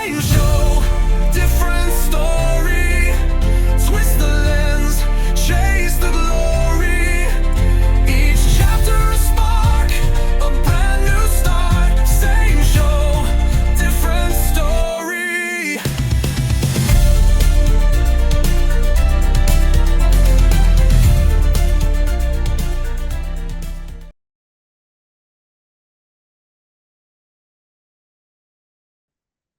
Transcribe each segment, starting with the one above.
Same show, different story. Twist the lens, chase the glory. Each chapter a spark, a brand new start. Same show, different story.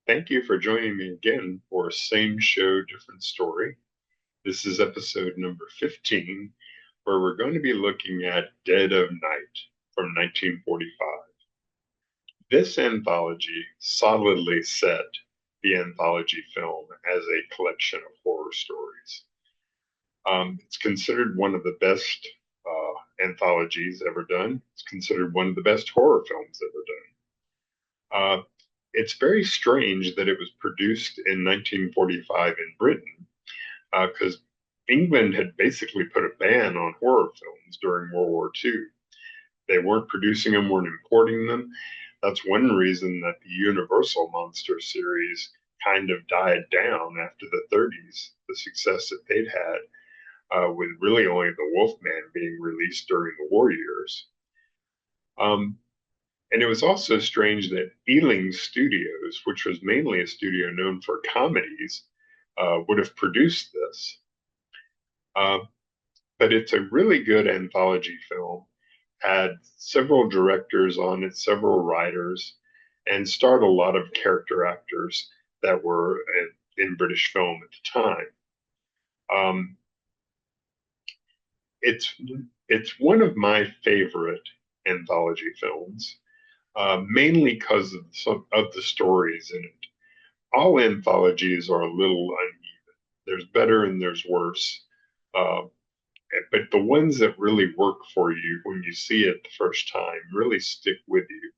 Thank you for joining me again for Same Show, Different Story. This is episode number 15, where we're going to be looking at Dead of Night from 1945. This anthology solidly set the anthology film as a collection of horror stories. It's considered one of the best anthologies ever done. It's considered one of the best horror films ever done. It's very strange that it was produced in 1945 in Britain, because England had basically put a ban on horror films during World War II. They weren't producing them, weren't importing them. That's one reason that the Universal Monster series kind of died down after the 30s, the success that they'd had, with really only the Wolfman being released during the war years. And it was also strange that Ealing Studios, which was mainly a studio known for comedies, would have produced this. But it's a really good anthology film, had several directors on it, several writers, and starred a lot of character actors that were in British film at the time. It's one of my favorite anthology films. Mainly because of some of the stories in it. All anthologies are a little uneven. There's better and there's worse. But the ones that really work for you when you see it the first time really stick with you.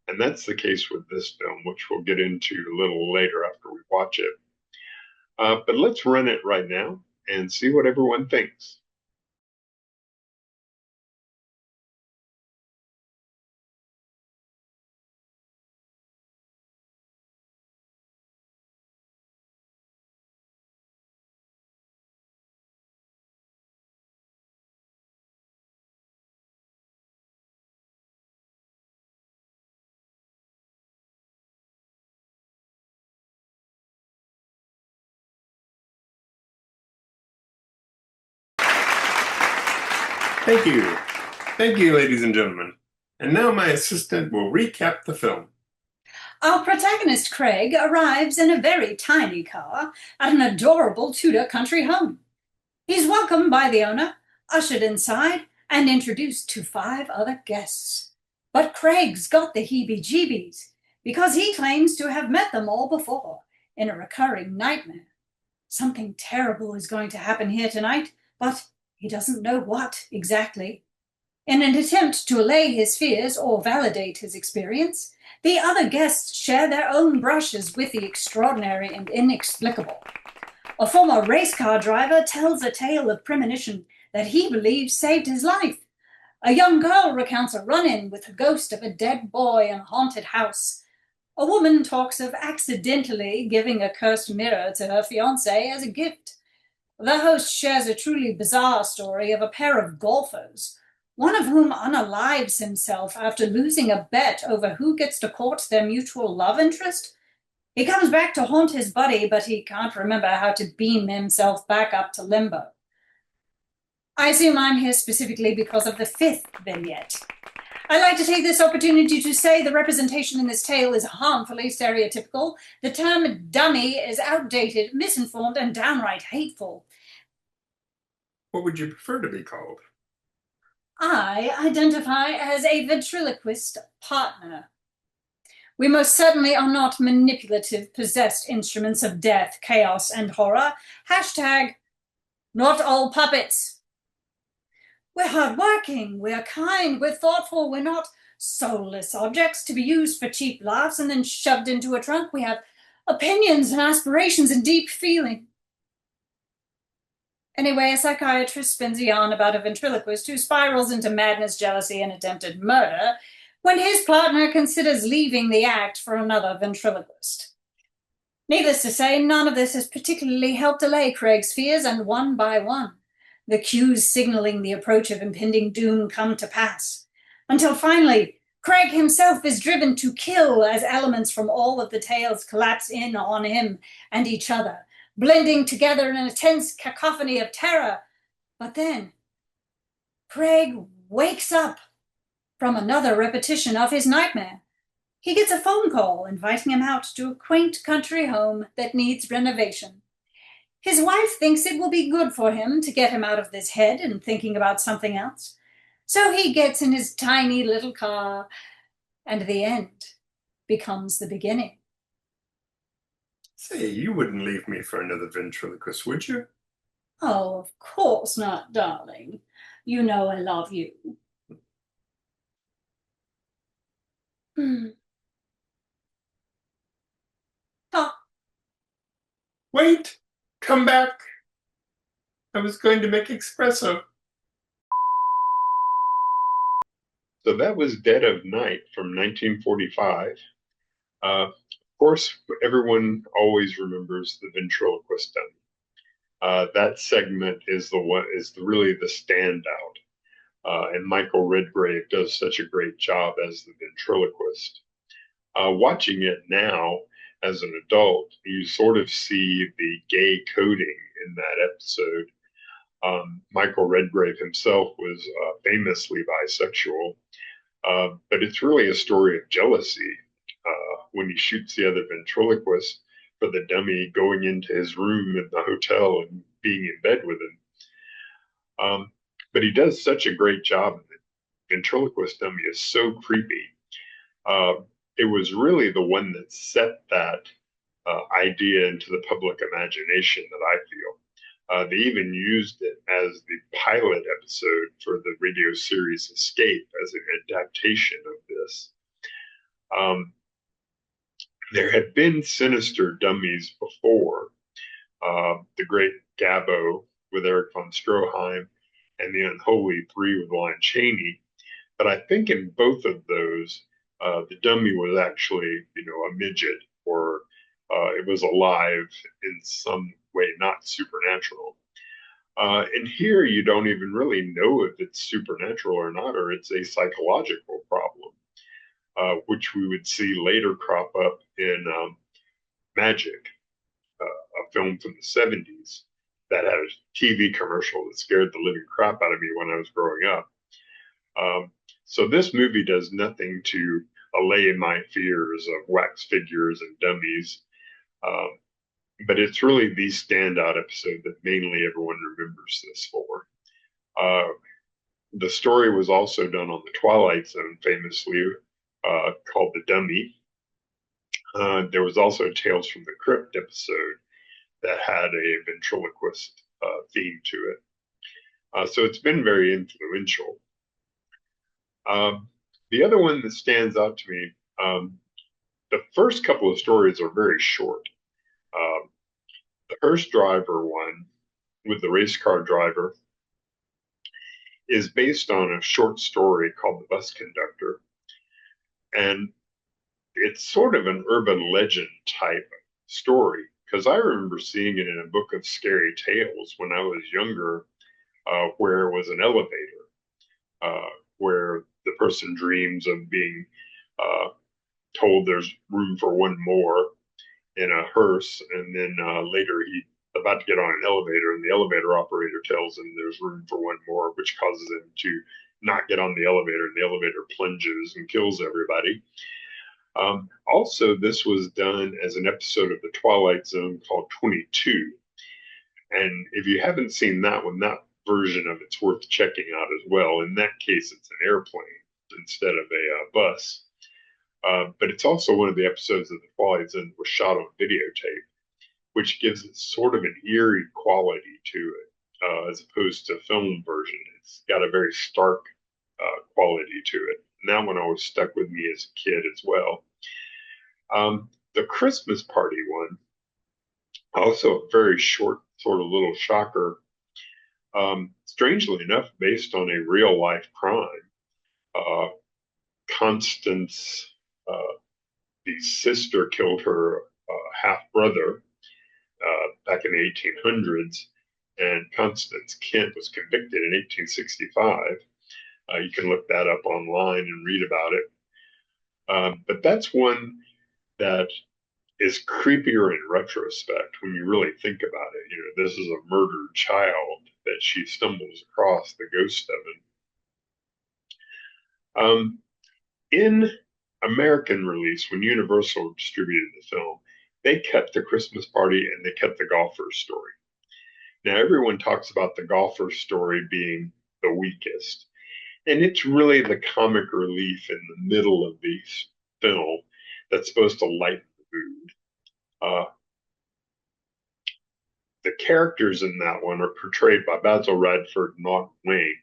And that's the case with this film, which we'll get into a little later after we watch it. But let's run it right now and see what everyone thinks. Thank you. Thank you, ladies and gentlemen. And now my assistant will recap the film. Our protagonist, Craig, arrives in a very tiny car at an adorable Tudor country home. He's welcomed by the owner, ushered inside, and introduced to 5 other guests. But Craig's got the heebie-jeebies because he claims to have met them all before in a recurring nightmare. Something terrible is going to happen here tonight, but he doesn't know what exactly. In an attempt to allay his fears or validate his experience, the other guests share their own brushes with the extraordinary and inexplicable. A former race car driver tells a tale of premonition that he believes saved his life. A young girl recounts a run-in with the ghost of a dead boy in a haunted house. A woman talks of accidentally giving a cursed mirror to her fiancé as a gift. The host shares a truly bizarre story of a pair of golfers, one of whom unalives himself after losing a bet over who gets to court their mutual love interest. He comes back to haunt his buddy, but he can't remember how to beam himself back up to limbo. I assume I'm here specifically because of the 5th vignette. I'd like to take this opportunity to say the representation in this tale is harmfully stereotypical. The term dummy is outdated, misinformed, and downright hateful. What would you prefer to be called? I identify as a ventriloquist partner. We most certainly are not manipulative, possessed instruments of death, chaos, and horror. Hashtag, not all puppets. We're hardworking, we're kind, we're thoughtful, we're not soulless objects to be used for cheap laughs and then shoved into a trunk. We have opinions and aspirations and deep feeling. Anyway, a psychiatrist spins a yarn about a ventriloquist who spirals into madness, jealousy, and attempted murder when his partner considers leaving the act for another ventriloquist. Needless to say, none of this has particularly helped allay Craig's fears, and one by one, the cues signaling the approach of impending doom come to pass. Until finally, Craig himself is driven to kill as elements from all of the tales collapse in on him and each other, blending together in a tense cacophony of terror. But then, Craig wakes up from another repetition of his nightmare. He gets a phone call inviting him out to a quaint country home that needs renovation. His wife thinks it will be good for him to get him out of this head and thinking about something else. So he gets in his tiny little car, and the end becomes the beginning. Say, you wouldn't leave me for another ventriloquist, would you? Oh, of course not, darling. You know I love you. Ah, Wait! Come back! I was going to make espresso. So that was Dead of Night from 1945. Of course, everyone always remembers the ventriloquist dummy. That segment is really the standout. And Michael Redgrave does such a great job as the ventriloquist. Watching it now as an adult, you sort of see the gay coding in that episode. Michael Redgrave himself was famously bisexual, but it's really a story of jealousy when he shoots the other ventriloquist for the dummy going into his room in the hotel and being in bed with him. But he does such a great job. The ventriloquist dummy is so creepy. It was really the one that set that idea into the public imagination that I feel. They even used it as the pilot episode for the radio series Escape as an adaptation of this. There had been sinister dummies before. The Great Gabbo with Eric von Stroheim and The Unholy Three with Lon Chaney. But I think in both of those, the dummy was actually, a midget, or it was alive in some way, not supernatural. And here you don't even really know if it's supernatural or not, or it's a psychological problem, which we would see later crop up in Magic, a film from the 70s that had a TV commercial that scared the living crap out of me when I was growing up. So this movie does nothing to allay my fears of wax figures and dummies. But it's really the standout episode that mainly everyone remembers this for. The story was also done on the Twilight Zone, famously called The Dummy. There was also a Tales from the Crypt episode that had a ventriloquist theme to it. So it's been very influential. The other one that stands out to me, the first couple of stories are very short. The hearse driver one with the race car driver is based on a short story called The Bus Conductor. And it's sort of an urban legend type story, because I remember seeing it in a book of scary tales when I was younger, where it was an elevator, where the person dreams of being told there's room for one more in a hearse, and then later he's about to get on an elevator, and the elevator operator tells him there's room for one more, which causes him to not get on the elevator, and the elevator plunges and kills everybody. Also, this was done as an episode of The Twilight Zone called 22. And if you haven't seen that one, that version of it's worth checking out as well. In that case, it's an airplane instead of a bus. But it's also one of the episodes of The Twilight Zone that was shot on videotape, which gives it sort of an eerie quality to it, as opposed to film version. It's got a very stark quality to it. And that one always stuck with me as a kid as well. The Christmas party one, also a very short, sort of little shocker. Strangely enough, based on a real life crime. Constance, the sister, killed her half-brother back in the 1800s, and Constance Kent was convicted in 1865. You can look that up online and read about it. But that's one that is creepier in retrospect when you really think about it. You know, this is a murdered child that she stumbles across the ghost of. In American release, when Universal distributed the film, they kept the Christmas party and they kept the golfer's story. Now, everyone talks about the golfer's story being the weakest, and it's really the comic relief in the middle of the film that's supposed to lighten the mood. The characters in that one are portrayed by Basil Radford and Aunt Wayne,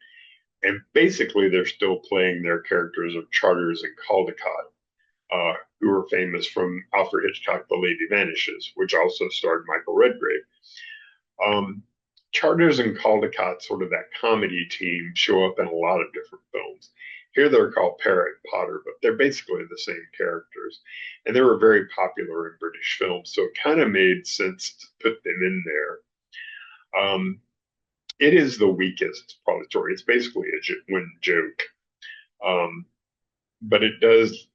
and basically they're still playing their characters of Charters and Caldecott, who are famous from Alfred Hitchcock, The Lady Vanishes, which also starred Michael Redgrave. Charters and Caldecott, sort of that comedy team, show up in a lot of different films. Here they're called Parrot and Potter, but they're basically the same characters. And they were very popular in British films, so it kind of made sense to put them in there. It is the weakest part of the story. It's basically a genuine joke. But it does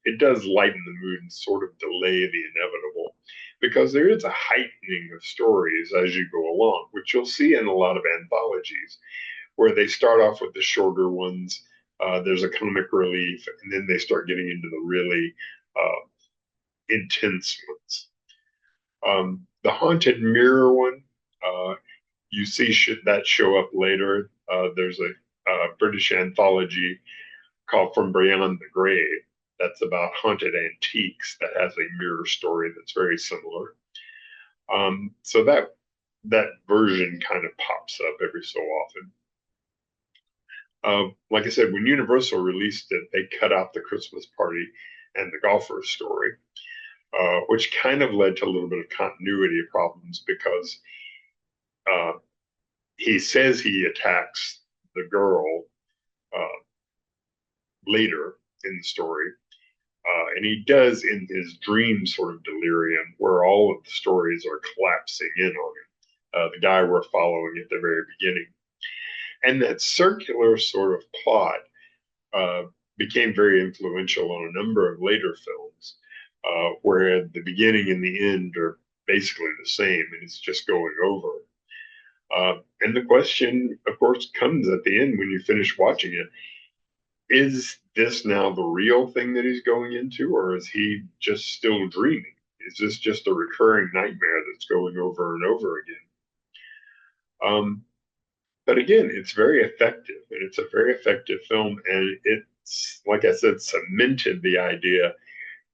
lighten the mood and sort of delay the inevitable, because there is a heightening of stories as you go along, which you'll see in a lot of anthologies, where they start off with the shorter ones. There's a comic relief, and then they start getting into the really intense ones. The Haunted Mirror one, you see that show up later. There's a British anthology called From Beyond the Grave that's about haunted antiques that has a mirror story that's very similar. So that version kind of pops up every so often. Like I said, when Universal released it, they cut out the Christmas party and the golfer's story, which kind of led to a little bit of continuity problems, because he says he attacks the girl later in the story, and he does in his dream sort of delirium, where all of the stories are collapsing in on him, the guy we're following at the very beginning. And that circular sort of plot became very influential on a number of later films, where the beginning and the end are basically the same, and it's just going over. And the question, of course, comes at the end when you finish watching it. Is this now the real thing that he's going into, or is he just still dreaming? Is this just a recurring nightmare that's going over and over again? But again, it's very effective, and it's a very effective film, and it's, like I said, cemented the idea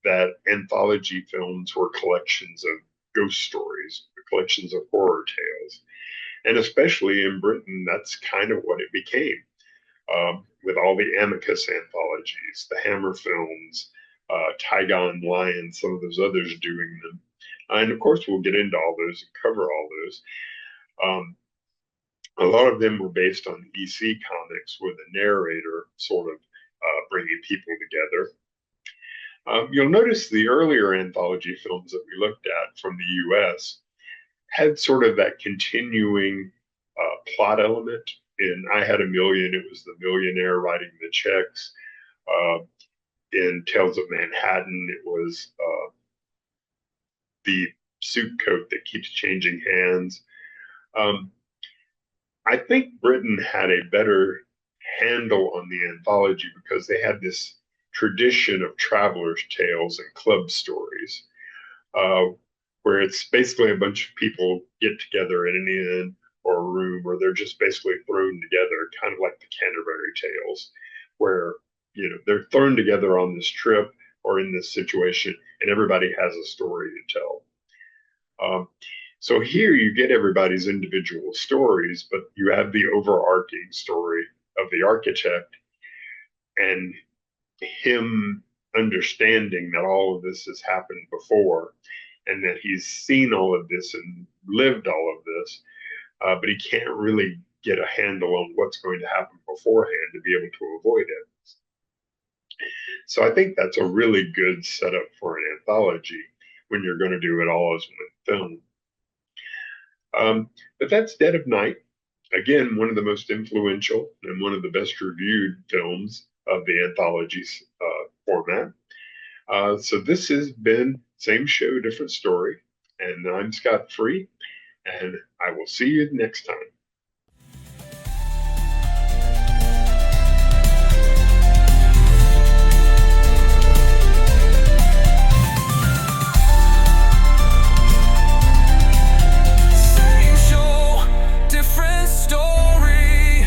that anthology films were collections of ghost stories, collections of horror tales. And especially in Britain, that's kind of what it became. With all the Amicus anthologies, the Hammer films, Tygon Lion, some of those others doing them. And of course, we'll get into all those and cover all those. A lot of them were based on EC comics, with a narrator sort of bringing people together. You'll notice the earlier anthology films that we looked at from the US had sort of that continuing plot element. In I Had a Million, it was the millionaire writing the checks. In Tales of Manhattan, it was the suit coat that keeps changing hands. I think Britain had a better handle on the anthology because they had this tradition of travelers' tales and club stories, where it's basically a bunch of people get together in an inn or a room, where they're just basically thrown together, kind of like the Canterbury Tales, where they're thrown together on this trip or in this situation, and everybody has a story to tell. So here you get everybody's individual stories, but you have the overarching story of the architect and him understanding that all of this has happened before, and that he's seen all of this and lived all of this, but he can't really get a handle on what's going to happen beforehand to be able to avoid it. So I think that's a really good setup for an anthology. when you're going to do it all as one film. But that's Dead of Night. Again, one of the most influential and one of the best reviewed films of the anthology format. So this has been Same Show, Different Story. And I'm Scott Free, and I will see you next time. Same show, different story.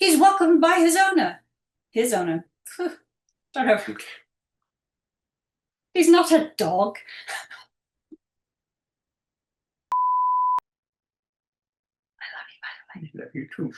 He's welcomed by his owner. His owner. Don't know. He's not a dog. I love you, by the way. I love you too.